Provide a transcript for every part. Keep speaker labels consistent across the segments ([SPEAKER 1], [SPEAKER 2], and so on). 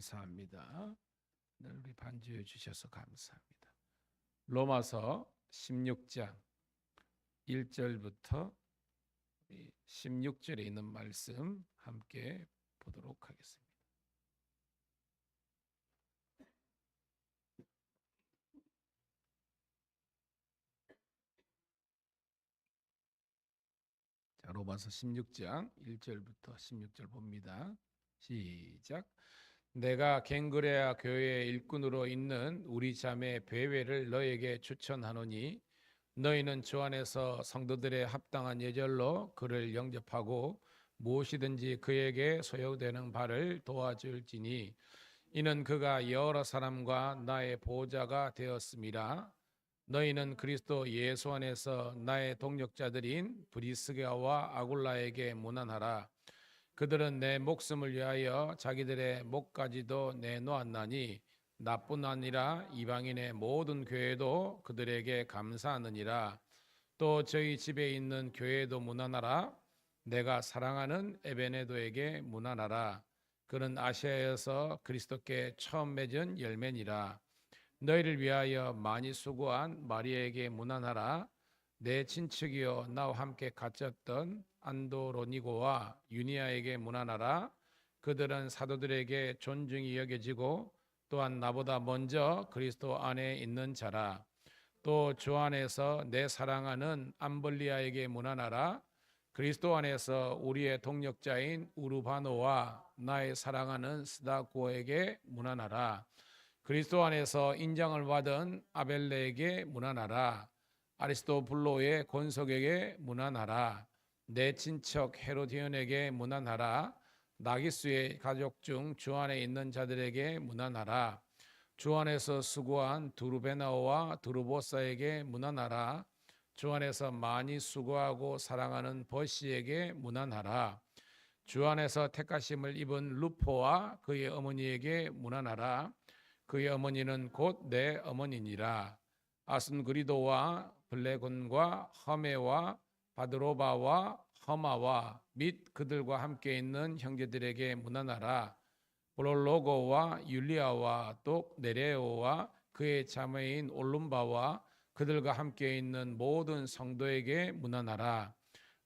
[SPEAKER 1] 감사합니다. 늘 우리 반주해 주셔서 감사합니다. 로마서 16장 1절부터 16절에 있는 말씀 함께 보도록 하겠습니다. 자, 로마서 16장 1절부터 16절 봅니다. 시작. 내가 갱그레아 교회의 일꾼으로 있는 우리 자매 베베를 너에게 추천하노니 너희는 주 안에서 성도들의 합당한 예절로 그를 영접하고 무엇이든지 그에게 소요되는 바를 도와줄지니 이는 그가 여러 사람과 나의 보호자가 되었음이라. 너희는 그리스도 예수 안에서 나의 동력자들인 브리스가와 아굴라에게 문안하라. 그들은 내 목숨을 위하여 자기들의 목까지도 내놓았나니 나뿐 아니라 이방인의 모든 교회도 그들에게 감사하느니라. 또 저희 집에 있는 교회도 문안하라. 내가 사랑하는 에베네도에게 문안하라. 그는 아시아에서 그리스도께 처음 맺은 열매니라. 너희를 위하여 많이 수고한 마리아에게 문안하라. 내 친척이여 나와 함께 갇혔던 안도로니고와 유니아에게 문안하라. 그들은 사도들에게 존중이 여겨지고 또한 나보다 먼저 그리스도 안에 있는 자라. 또 주 안에서 내 사랑하는 암블리아에게 문안하라. 그리스도 안에서 우리의 동력자인 우르바노와 나의 사랑하는 스다고에게 문안하라. 그리스도 안에서 인정을 받은 아벨레에게 문안하라. 아리스토블로의 권속에게 문안하라. 내 친척 헤로디온에게 문안하라. 나기수의 가족 중 주 안에 있는 자들에게 문안하라. 주 안에서 수고한 두루베나오와 두루보사에게 문안하라. 주 안에서 많이 수고하고 사랑하는 버시에게 문안하라. 주 안에서 택하심을 입은 루포와 그의 어머니에게 문안하라. 그의 어머니는 곧 내 어머니니라. 아순그리도와 블레곤과 허메와 바드로바와 허마와 및 그들과 함께 있는 형제들에게 문안하라. 볼로고와 율리아와 또 네레오와 그의 자매인 올룸바와 그들과 함께 있는 모든 성도에게 문안하라.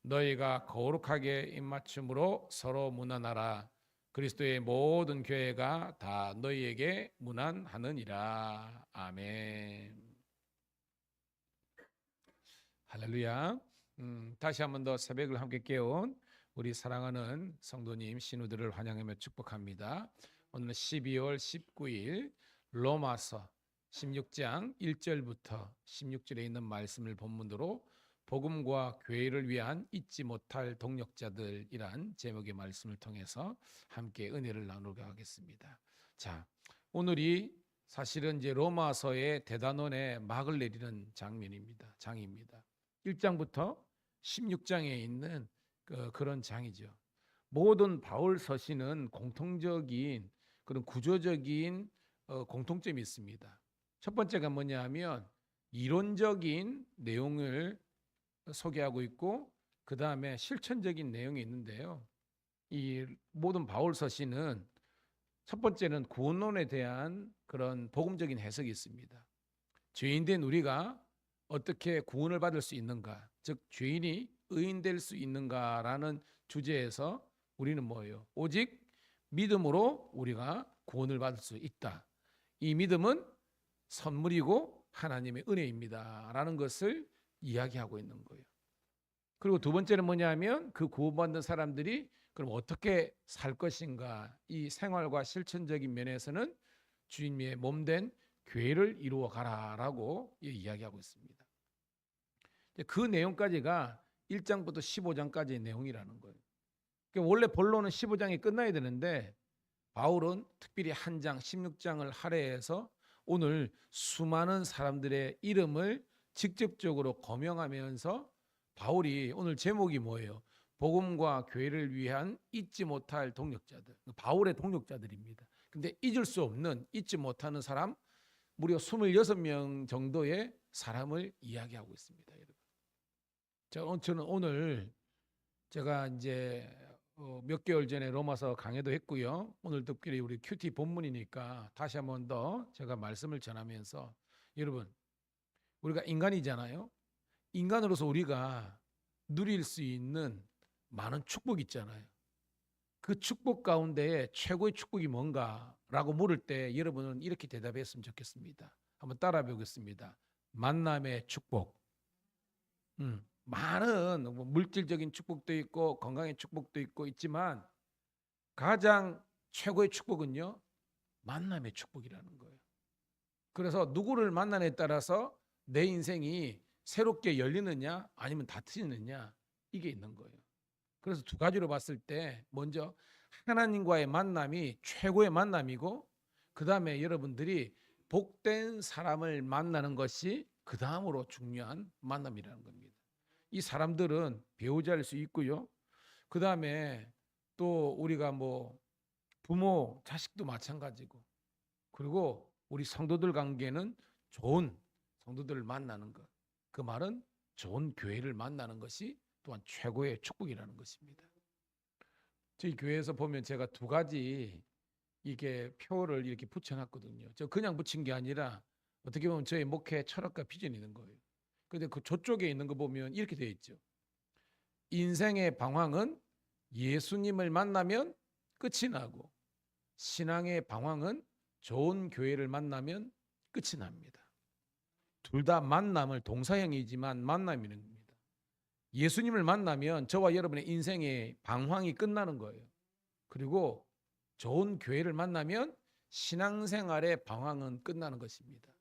[SPEAKER 1] 너희가 거룩하게 입맞춤으로 서로 문안하라. 그리스도의 모든 교회가 다 너희에게 문안하느니라. 아멘. 할렐루야. 다시 한 번 더 새벽을 함께 깨운 우리 사랑하는 성도님 신우들을 환영하며 축복합니다. 오늘 12월 19일 로마서 16장 1절부터 16절에 있는 말씀을 본문으로 복음과 교회를 위한 잊지 못할 동력자들이란 제목의 말씀을 통해서 함께 은혜를 나누고 하겠습니다. 자, 오늘이 사실은 이제 로마서의 대단원의 막을 내리는 장입니다. 1장부터 16장에 있는 그런 장이죠. 모든 바울 서신은 공통적인 그런 구조적인 공통점이 있습니다. 첫 번째가 뭐냐면 이론적인 내용을 소개하고 있고 그 다음에 실천적인 내용이 있는데요. 이 모든 바울 서신은 첫 번째는 구원론에 대한 그런 복음적인 해석이 있습니다. 죄인된 우리가 어떻게 구원을 받을 수 있는가, 즉 죄인이 의인될 수 있는가라는 주제에서 우리는 뭐예요? 오직 믿음으로 우리가 구원을 받을 수 있다. 이 믿음은 선물이고 하나님의 은혜입니다 라는 것을 이야기하고 있는 거예요. 그리고 두 번째는 뭐냐면 그 구원받는 사람들이 그럼 어떻게 살 것인가, 이 생활과 실천적인 면에서는 주님의 몸된 교회를 이루어 가라라고 이야기하고 있습니다. 그 내용까지가 1장부터 15장까지의 내용이라는 거예요. 그러니까 원래 본론은 15장이 끝나야 되는데 바울은 특별히 한 장 16장을 할애해서 오늘 수많은 사람들의 이름을 직접적으로 거명하면서 바울이 오늘 제목이 뭐예요? 복음과 교회를 위한 잊지 못할 동력자들. 바울의 동력자들입니다. 근데 잊을 수 없는, 잊지 못하는 사람 무려 26명 정도의 사람을 이야기하고 있습니다, 여러분. 저는 오늘 제가 이제 몇 개월 전에 로마서 강해도 했고요. 오늘 특별히 우리 큐티 본문이니까 다시 한번 더 제가 말씀을 전하면서 여러분, 우리가 인간이잖아요. 인간으로서 우리가 누릴 수 있는 많은 축복이 있잖아요. 그 축복 가운데 최고의 축복이 뭔가라고 물을 때 여러분은 이렇게 대답했으면 좋겠습니다. 한번 따라 배우겠습니다. 만남의 축복. 많은 뭐 물질적인 축복도 있고 건강의 축복도 있고 있지만 가장 최고의 축복은요, 만남의 축복이라는 거예요. 그래서 누구를 만나냐에 따라서 내 인생이 새롭게 열리느냐 아니면 닫히느냐 이게 있는 거예요. 그래서 두 가지로 봤을 때 먼저 하나님과의 만남이 최고의 만남이고, 그 다음에 여러분들이 복된 사람을 만나는 것이 그 다음으로 중요한 만남이라는 겁니다. 이 사람들은 배우자일 수 있고요. 그 다음에 또 우리가 뭐 부모, 자식도 마찬가지고, 그리고 우리 성도들 관계는 좋은 성도들을 만나는 것. 그 말은 좋은 교회를 만나는 것이 또한 최고의 축복이라는 것입니다. 저희 교회에서 보면 제가 두 가지 이게 표를 이렇게 붙여놨거든요. 저 그냥 붙인 게 아니라 어떻게 보면 저의 목회 철학과 비전이 있는 거예요. 근데 그 저쪽에 있는 거 보면 이렇게 되어 있죠. 인생의 방황은 예수님을 만나면 끝이 나고, 신앙의 방황은 좋은 교회를 만나면 끝이 납니다. 둘 다 만남을 동사형이지만 만남이는 겁니다. 예수님을 만나면 저와 여러분의 인생의 방황이 끝나는 거예요. 그리고 좋은 교회를 만나면 신앙생활의 방황은 끝나는 것입니다.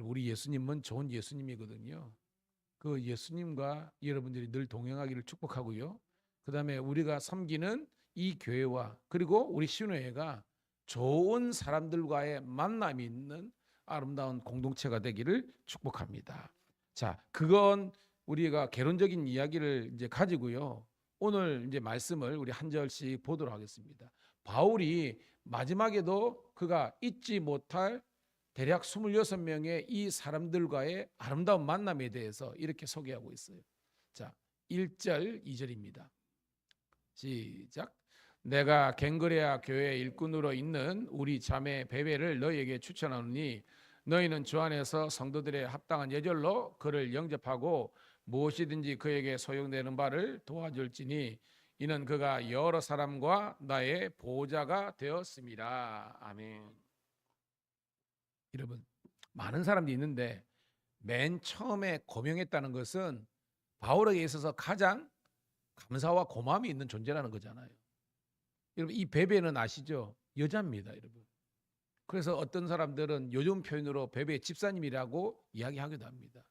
[SPEAKER 1] 우리 예수님은 좋은 예수님이거든요. 그 예수님과 여러분들이 늘 동행하기를 축복하고요. 그 다음에 우리가 섬기는 이 교회와 그리고 우리 신호회가 좋은 사람들과의 만남이 있는 아름다운 공동체가 되기를 축복합니다. 자, 그건 우리가 개론적인 이야기를 이제 가지고요. 오늘 이제 말씀을 우리 한 절씩 보도록 하겠습니다. 바울이 마지막에도 그가 잊지 못할 대략 26명의 이 사람들과의 아름다운 만남에 대해서 이렇게 소개하고 있어요. 자, 1절, 2절입니다. 시작. 내가 갱그레아 교회 일꾼으로 있는 우리 자매 베베를 너희에게 추천하노니 너희는 주 안에서 성도들의 합당한 예절로 그를 영접하고 무엇이든지 그에게 소용되는 바를 도와줄지니 이는 그가 여러 사람과 나의 보호자가 되었습니다. 아멘. 여러분, 많은 사람들이 있는데 맨 처음에 고명했다는 것은 바울에게 있어서 가장 감사와 고마움이 있는 존재라는 거잖아요. 여러분, 이 베베는 아시죠? 여자입니다, 여러분. 그래서 어떤 사람들은 요즘 표현으로 베베 집사님이라고 이야기하기도 합니다.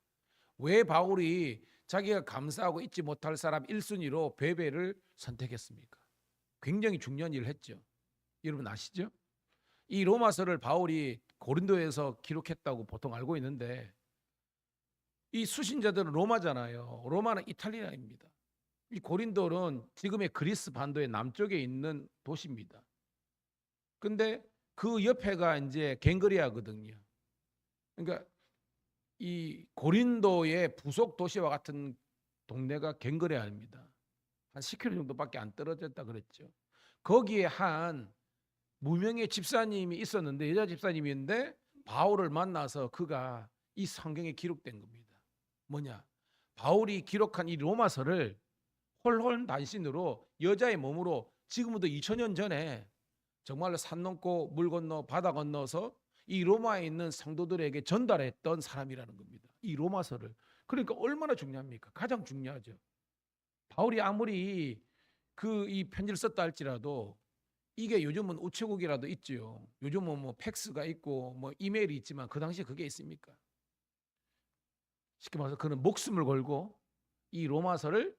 [SPEAKER 1] 왜 바울이 자기가 감사하고 잊지 못할 사람 1순위로 베베를 선택했습니까? 굉장히 중요한 일을 했죠. 여러분 아시죠? 이 로마서를 바울이 고린도에서 기록했다고 보통 알고 있는데 이 수신자들은 로마잖아요. 로마는 이탈리아입니다. 이 고린도는 지금의 그리스 반도의 남쪽에 있는 도시입니다. 근데 그 옆에가 이제 갱그리아거든요. 그러니까 이 고린도의 부속 도시와 같은 동네가 갱그레아입니다. 한 10km 정도밖에 안 떨어졌다 그랬죠. 거기에 한 무명의 집사님이 있었는데, 여자 집사님인데 바울을 만나서 그가 이 성경에 기록된 겁니다. 뭐냐? 바울이 기록한 이 로마서를 홀홀단신으로 여자의 몸으로 지금부터 2000년 전에 정말로 산 넘고 물 건너 바다 건너서 이 로마에 있는 성도들에게 전달했던 사람이라는 겁니다. 이 로마서를. 그러니까 얼마나 중요합니까? 가장 중요하죠. 바울이 아무리 이 편지를 썼다 할지라도 이게 요즘은 우체국이라도 있지요. 요즘은 뭐 팩스가 있고 뭐 이메일이 있지만 그 당시에 그게 있습니까? 쉽게 말해서 그는 목숨을 걸고 이 로마서를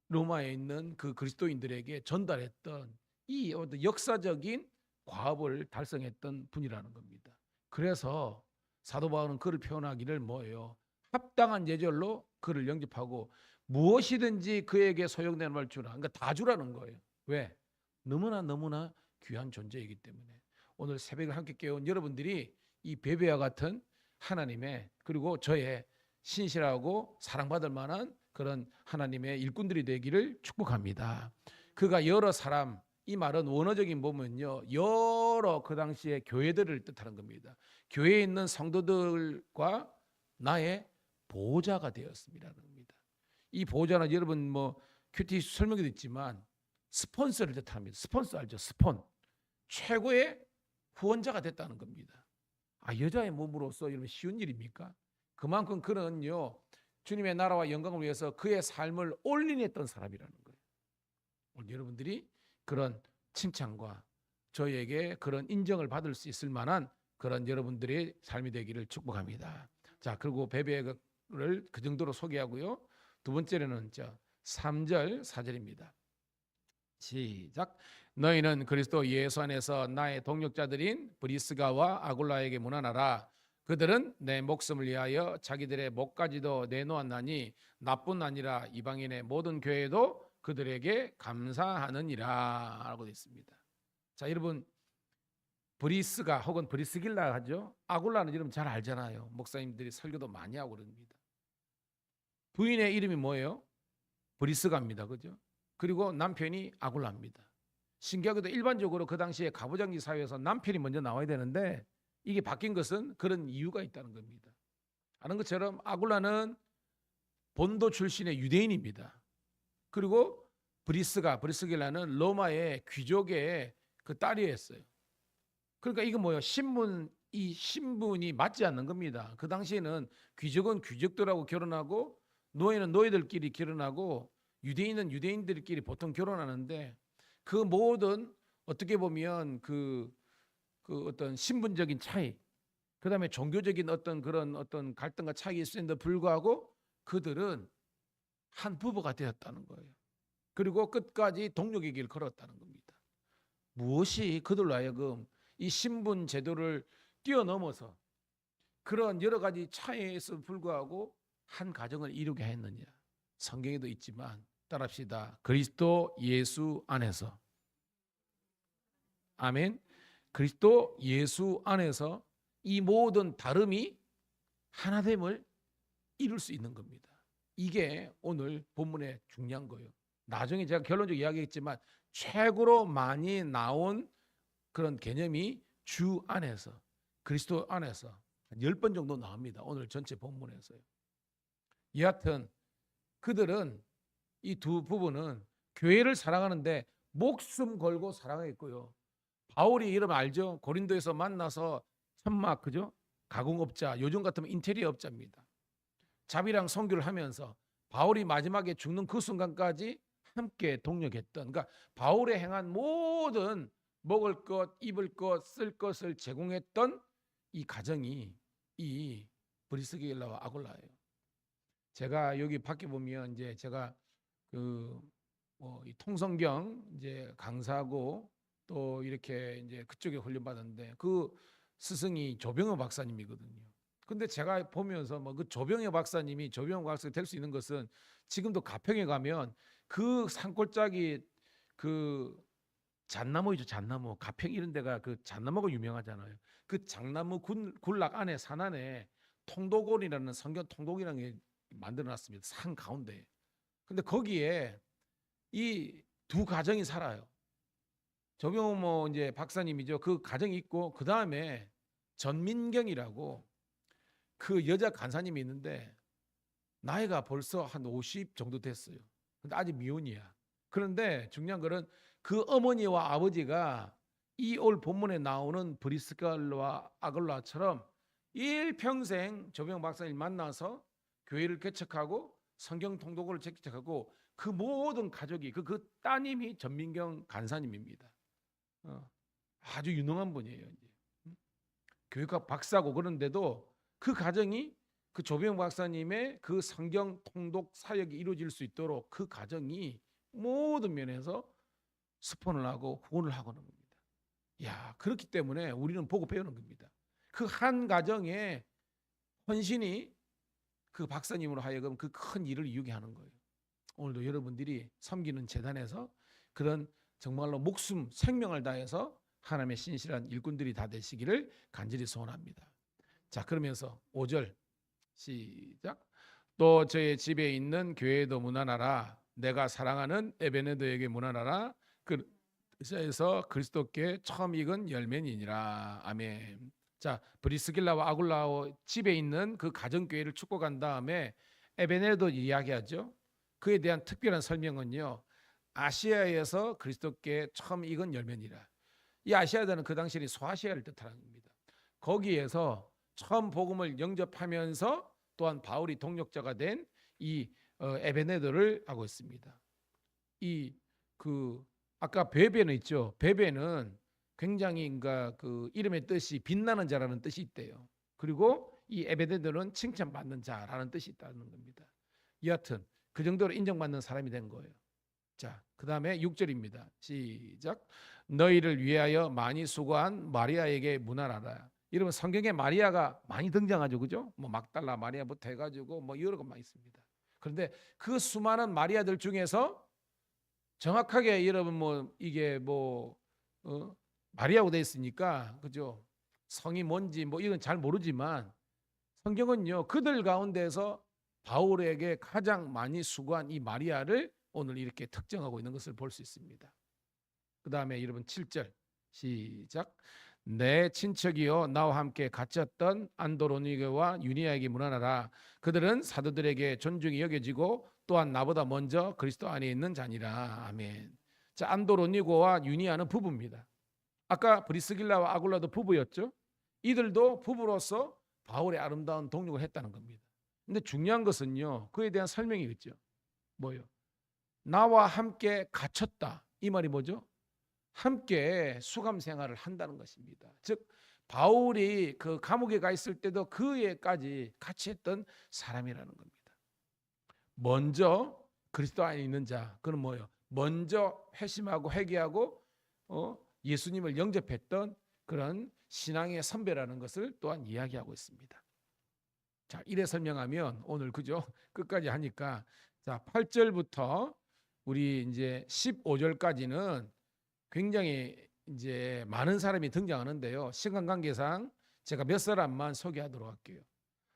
[SPEAKER 1] 로마에 있는 그 그리스도인들에게 전달했던 이 역사적인 과업을 달성했던 분이라는 겁니다. 그래서 사도 바울은 그를 표현하기를 뭐예요? 합당한 예절로 그를 영접하고 무엇이든지 그에게 소용되는 말 주라. 그러니까 다 주라는 거예요. 왜? 너무나 귀한 존재이기 때문에. 오늘 새벽을 함께 깨운 여러분들이 이 베베와 같은 하나님의 그리고 저의 신실하고 사랑받을 만한 그런 하나님의 일꾼들이 되기를 축복합니다. 그가 여러 사람, 이 말은 원어적인 보면요, 여러 그 당시에 교회들을 뜻하는 겁니다. 교회에 있는 성도들과 나의 보호자가 되었습니다라는 겁니다. 이 보호자는 여러분 뭐 큐티 설명에도 있지만 스폰서를 뜻합니다. 스폰서 알죠? 스폰. 최고의 후원자가 됐다는 겁니다. 여자의 몸으로서 여러분 쉬운 일입니까? 그만큼 그는요, 주님의 나라와 영광을 위해서 그의 삶을 올인했던 사람이라는 거예요. 오늘 여러분들이 그런 칭찬과 저에게 그런 인정을 받을 수 있을 만한 그런 여러분들의 삶이 되기를 축복합니다. 자, 그리고 베베를 그 정도로 소개하고요. 두 번째로는 3절 4절입니다. 시작. 너희는 그리스도 예수 안에서 나의 동역자들인 브리스가와 아굴라에게 문안하라. 그들은 내 목숨을 위하여 자기들의 목까지도 내놓았나니 나뿐 아니라 이방인의 모든 교회도 그들에게 감사하느니라 라고 되어 있습니다. 자, 여러분 브리스가 혹은 브리스길라 하죠. 아굴라는 여러분 잘 알잖아요. 목사님들이 설교도 많이 하고 그럽니다. 부인의 이름이 뭐예요? 브리스가입니다. 그죠? 그리고 남편이 아굴라입니다. 신기하게도 일반적으로 그 당시에 가부장제 사회에서 남편이 먼저 나와야 되는데 이게 바뀐 것은 그런 이유가 있다는 겁니다. 아는 것처럼 아굴라는 본도 출신의 유대인입니다. 그리고 브리스길라는 로마의 귀족의 그 딸이었어요. 그러니까 이거 뭐예요? 이 신분이 맞지 않는 겁니다. 그 당시에는 귀족은 귀족들하고 결혼하고 노예는 노예들끼리 결혼하고 유대인은 유대인들끼리 보통 결혼하는데 그 모든 어떻게 보면 그 어떤 신분적인 차이, 그다음에 종교적인 그런 갈등과 차이가 있었는데 불구하고 그들은 한 부부가 되었다는 거예요. 그리고 끝까지 동력의 길을 걸었다는 겁니다. 무엇이 그들로 하여금 이 신분 제도를 뛰어넘어서 그런 여러 가지 차이에서 불구하고 한 가정을 이루게 했느냐? 성경에도 있지만 따라합시다. 그리스도 예수 안에서. 아멘. 그리스도 예수 안에서 이 모든 다름이 하나됨을 이룰 수 있는 겁니다. 이게 오늘 본문의 중요한 거예요. 나중에 제가 결론적으로 이야기했지만 최고로 많이 나온 그런 개념이 주 안에서, 그리스도 안에서 한 10번 정도 나옵니다. 오늘 전체 본문에서요. 여하튼 그들은 이 두 부부는 교회를 사랑하는데 목숨 걸고 사랑했고요. 바울이 여러분 알죠? 고린도에서 만나서 천막, 그죠? 가공업자, 요즘 같으면 인테리어 업자입니다. 자비랑 선교를 하면서 바울이 마지막에 죽는 그 순간까지 함께 동력했던, 그러니까 바울의 행한 모든 먹을 것, 입을 것, 쓸 것을 제공했던 이 가정이 이 브리스길라와 아굴라예요. 제가 여기 밖에 보면 이제 제가 이 통성경 이제 강사하고 또 이렇게 이제 그쪽에 훈련받았는데 그 스승이 조병호 박사님이거든요. 근데 제가 보면서 뭐 그 조병호 박사님이 조병호 박사가 될 수 있는 것은 지금도 가평에 가면 그 산골짜기 그 잣나무이죠. 잣나무. 가평 이런 데가 그 잣나무가 유명하잖아요. 그 잣나무 군락 안에 산 안에 통도곤이라는 성경 통도곤이라는 게 만들어놨습니다. 산 가운데. 근데 거기에 이 두 가정이 살아요. 조병호 뭐 이제 박사님이죠. 그 가정이 있고 그 다음에 전민경이라고 그 여자 간사님이 있는데 나이가 벌써 한 50 정도 됐어요. 근데 아직 미혼이야. 그런데 중요한 거는 그 어머니와 아버지가 이 올 본문에 나오는 브리스갈과 아글라처럼 일평생 조병호 박사님 만나서 교회를 개척하고 성경 통독을 개척하고 그 모든 가족이 그 따님이 전민경 간사님입니다. 아주 유능한 분이에요. 이제. 교육학 박사고 그런데도 그 가정이 그 조병호 박사님의 그 성경 통독 사역이 이루어질 수 있도록 그 가정이 모든 면에서 스폰을 하고 후원을 하고 하는 겁니다. 야, 그렇기 때문에 우리는 보고 배우는 겁니다. 그 한 가정의 헌신이 그 박사님으로 하여금 그 큰 일을 이루게 하는 거예요. 오늘도 여러분들이 섬기는 재단에서 그런 정말로 목숨, 생명을 다해서 하나님의 신실한 일꾼들이 다 되시기를 간절히 소원합니다. 자, 그러면서 5절 시작. 또 저의 집에 있는 교회도 문안하라. 내가 사랑하는 에베네도에게 문안하라. 그래서 그리스도께 처음 익은 열매니라. 아멘. 자, 브리스길라와 아굴라오 집에 있는 그 가정교회를 축복한 다음에 에베네도 이야기하죠. 그에 대한 특별한 설명은요, 아시아에서 그리스도께 처음 익은 열매니라. 이 아시아는 그 당시에 소아시아를 뜻하는 겁니다. 거기에서 처음 복음을 영접하면서 또한 바울이 동역자가 된 이 에베네도를 하고 있습니다. 이 아까 베베는 있죠. 베베는 굉장히 그러니까 그 이름의 뜻이 빛나는 자라는 뜻이 있대요. 그리고 이 에베네도는 칭찬받는 자라는 뜻이 있다는 겁니다. 여하튼 그 정도로 인정받는 사람이 된 거예요. 자, 그다음에 6절입니다. 시작. 너희를 위하여 많이 수고한 마리아에게 문안하라. 여러분 성경에 마리아가 많이 등장하죠, 그죠? 뭐 막달라 마리아부터 해가지고 뭐 여러 것 많이 있습니다. 그런데 그 수많은 마리아들 중에서 정확하게 여러분 뭐 이게 뭐 마리아고 돼 있으니까 그죠? 성이 뭔지 뭐 이건 잘 모르지만 성경은요 그들 가운데서 바울에게 가장 많이 수고한 이 마리아를 오늘 이렇게 특정하고 있는 것을 볼 수 있습니다. 그 다음에 여러분 7절 시작. 내 친척이요 나와 함께 갇혔던 안드로니게와 유니아에게 문안하라. 그들은 사도들에게 존중이 여겨지고 또한 나보다 먼저 그리스도 안에 있는 자니라. 아멘. 자, 안드로니고와 유니아는 부부입니다. 아까 브리스길라와 아굴라도 부부였죠. 이들도 부부로서 바울의 아름다운 동역을 했다는 겁니다. 근데 중요한 것은요 그에 대한 설명이 있죠. 뭐요? 나와 함께 갇혔다. 이 말이 뭐죠? 함께 수감 생활을 한다는 것입니다. 즉 바울이 그 감옥에 가 있을 때도 그에까지 같이 했던 사람이라는 겁니다. 먼저 그리스도 안에 있는 자, 그는 뭐예요? 먼저 회심하고 회개하고 예수님을 영접했던 그런 신앙의 선배라는 것을 또한 이야기하고 있습니다. 자, 이래 설명하면 오늘 그죠? 끝까지 하니까 자, 8절부터 우리 이제 15절까지는 굉장히 이제 많은 사람이 등장하는데요. 시간 관계상 제가 몇 사람만 소개하도록 할게요.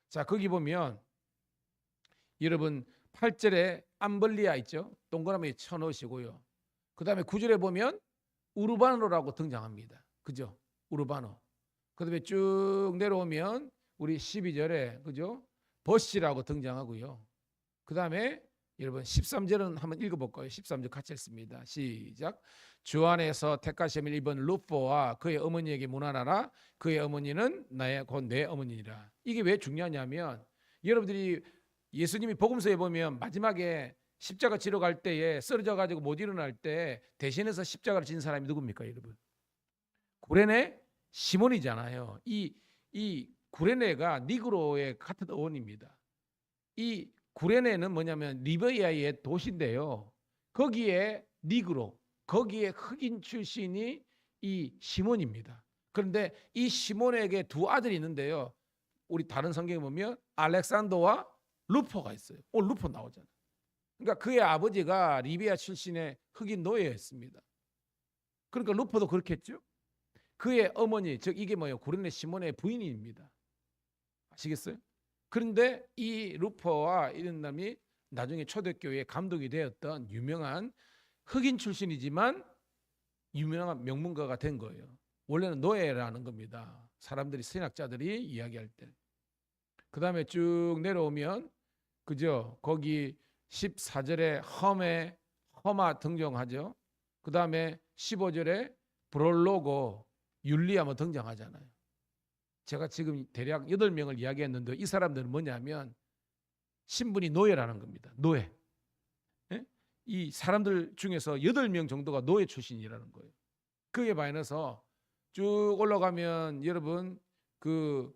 [SPEAKER 1] 자, 거기 보면 여러분 8절에 암블리아 있죠. 동그라미 쳐놓으시고요. 그 다음에 9절에 보면 우르바노라고 등장합니다. 그죠? 우르바노. 그 다음에 쭉 내려오면 우리 12절에 그죠? 버시라고 등장하고요. 그 다음에 여러분 13절은 한번 읽어볼까요? 13절 같이 읽습니다. 시작. 주 안에서 택하심을 입은 루포와 그의 어머니에게 문안하라. 그의 어머니는 곧 내 어머니니라. 이게 왜 중요하냐면 여러분들이 예수님이 복음서에 보면 마지막에 십자가 지러 갈 때에 쓰러져 가지고 못 일어날 때 대신해서 십자가를 진 사람이 누굽니까, 여러분? 구레네 시몬이잖아요. 이 구레네가 니그로의 같은 어원입니다. 이 구레네는 뭐냐면 리비아의 도시인데요. 거기에 니그로, 거기에 흑인 출신이 이 시몬입니다. 그런데 이 시몬에게 두 아들이 있는데요. 우리 다른 성경에 보면 알렉산더와 루포가 있어요. 오늘 루포 나오잖아요. 그러니까 그의 아버지가 리비아 출신의 흑인 노예였습니다. 그러니까 루포도 그렇겠죠. 그의 어머니, 즉 이게 뭐예요? 구레네 시몬의 부인입니다. 아시겠어요? 그런데 이 루퍼와 이런 남이 나중에 초대교회의 감독이 되었던 유명한 흑인 출신이지만 유명한 명문가가 된 거예요. 원래는 노예라는 겁니다. 사람들이 신학자들이 이야기할 때. 그 다음에 쭉 내려오면 그죠? 거기 14절에 험아 등장하죠. 그 다음에 15절에 브롤로고 율리아 뭐 등장하잖아요. 제가 지금 대략 8명을 이야기했는데 이 사람들은 뭐냐면 신분이 노예라는 겁니다. 노예. 예? 이 사람들 중에서 8명 정도가 노예 출신이라는 거예요. 그에 반해서 쭉 올라가면 여러분 그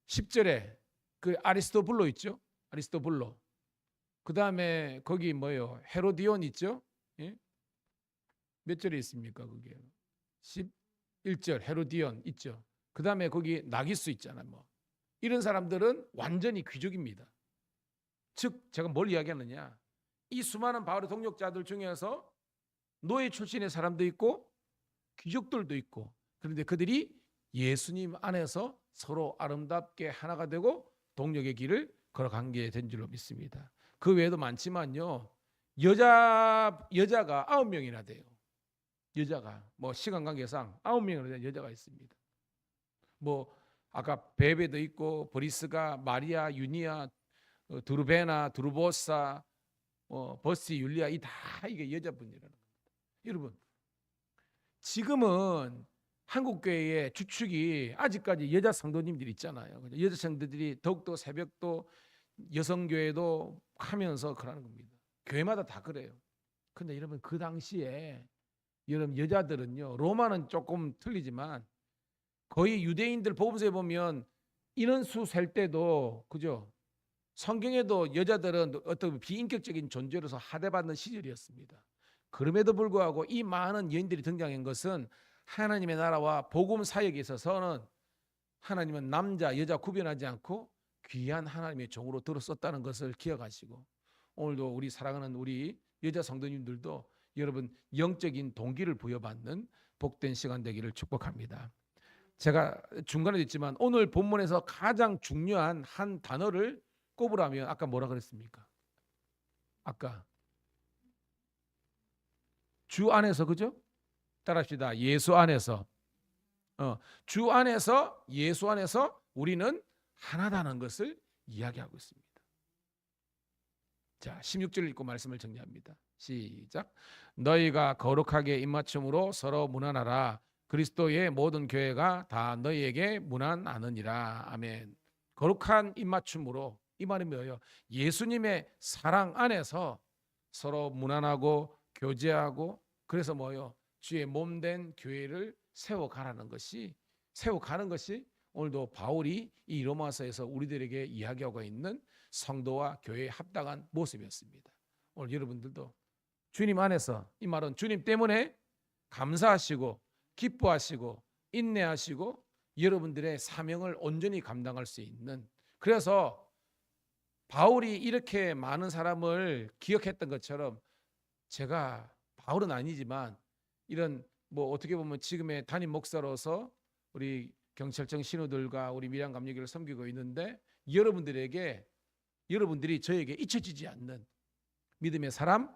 [SPEAKER 1] 10절에 그 아리스토블로 있죠. 아리스토블로. 그 다음에 거기 뭐예요? 헤로디온 있죠. 예? 몇 절에 있습니까? 그게 11절 헤로디온 있죠. 그 다음에 거기 나기수 있잖아요. 뭐 이런 사람들은 완전히 귀족입니다. 즉 제가 뭘 이야기하느냐, 이 수많은 바울의 동역자들 중에서 노예 출신의 사람도 있고 귀족들도 있고, 그런데 그들이 예수님 안에서 서로 아름답게 하나가 되고 동역의 길을 걸어간 게 된 줄로 믿습니다. 그 외에도 많지만요, 여자가 9명이나 돼요. 여자가 뭐 시간 관계상 9명이나 되는 여자가 있습니다. 뭐 아까 베베도 있고 브리스가, 마리아, 유니아, 두르베나, 두르보사, 버시, 율리아, 이 다 이게 여자분이라는 겁니다. 여러분, 지금은 한국 교회의 주축이 아직까지 여자 성도님들이 있잖아요. 여자 성도들이 더욱더 새벽도 여성 교회도 하면서 그러는 겁니다. 교회마다 다 그래요. 근데 여러분, 그 당시에 여러분 여자들은요, 로마는 조금 틀리지만 거의 유대인들 복음서에 보면 인원수 셀 때도, 그죠? 성경에도 여자들은 어떤 비인격적인 존재로서 하대받는 시절이었습니다. 그럼에도 불구하고 이 많은 여인들이 등장한 것은 하나님의 나라와 복음 사역에 있어서는 하나님은 남자 여자 구별하지 않고 귀한 하나님의 종으로 들었었다는 것을 기억하시고, 오늘도 우리 사랑하는 우리 여자 성도님들도 여러분 영적인 동기를 부여받는 복된 시간 되기를 축복합니다. 제가 중간에 했지만 오늘 본문에서 가장 중요한 한 단어를 꼽으라면 아까 뭐라 그랬습니까? 아까 주 안에서, 그죠? 따라합시다. 예수 안에서. 주 안에서, 예수 안에서 우리는 하나다는 것을 이야기하고 있습니다. 자, 16절 읽고 말씀을 정리합니다. 시작. 너희가 거룩하게 입맞춤으로 서로 문안하라. 그리스도의 모든 교회가 다 너희에게 문안하느니라. 아멘. 거룩한 입맞춤으로, 이 말이 뭐예요? 예수님의 사랑 안에서 서로 문안하고 교제하고, 그래서 뭐예요? 주의 몸된 교회를 세워가는 것이 오늘도 바울이 이 로마서에서 우리들에게 이야기하고 있는 성도와 교회에 합당한 모습이었습니다. 오늘 여러분들도 주님 안에서, 이 말은 주님 때문에 감사하시고 기뻐하시고 인내하시고 여러분들의 사명을 온전히 감당할 수 있는, 그래서 바울이 이렇게 많은 사람을 기억했던 것처럼, 제가 바울은 아니지만 이런 뭐 어떻게 보면 지금의 담임 목사로서 우리 경찰청 신우들과 우리 밀양 감리교를 섬기고 있는데, 여러분들이 저에게 잊혀지지 않는 믿음의 사람,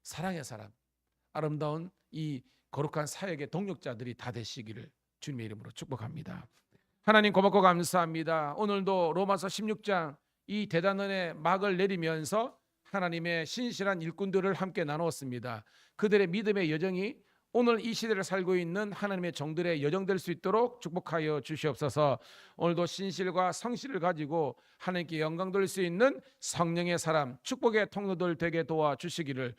[SPEAKER 1] 사랑의 사람, 아름다운 이 거룩한 사역의 동력자들이 다 되시기를 주님의 이름으로 축복합니다. 하나님 고맙고 감사합니다. 오늘도 로마서 16장 이 대단원의 막을 내리면서 하나님의 신실한 일꾼들을 함께 나누었습니다. 그들의 믿음의 여정이 오늘 이 시대를 살고 있는 하나님의 종들의 여정될 수 있도록 축복하여 주시옵소서. 오늘도 신실과 성실을 가지고 하나님께 영광 돌릴 수 있는 성령의 사람, 축복의 통로들 되게 도와주시기를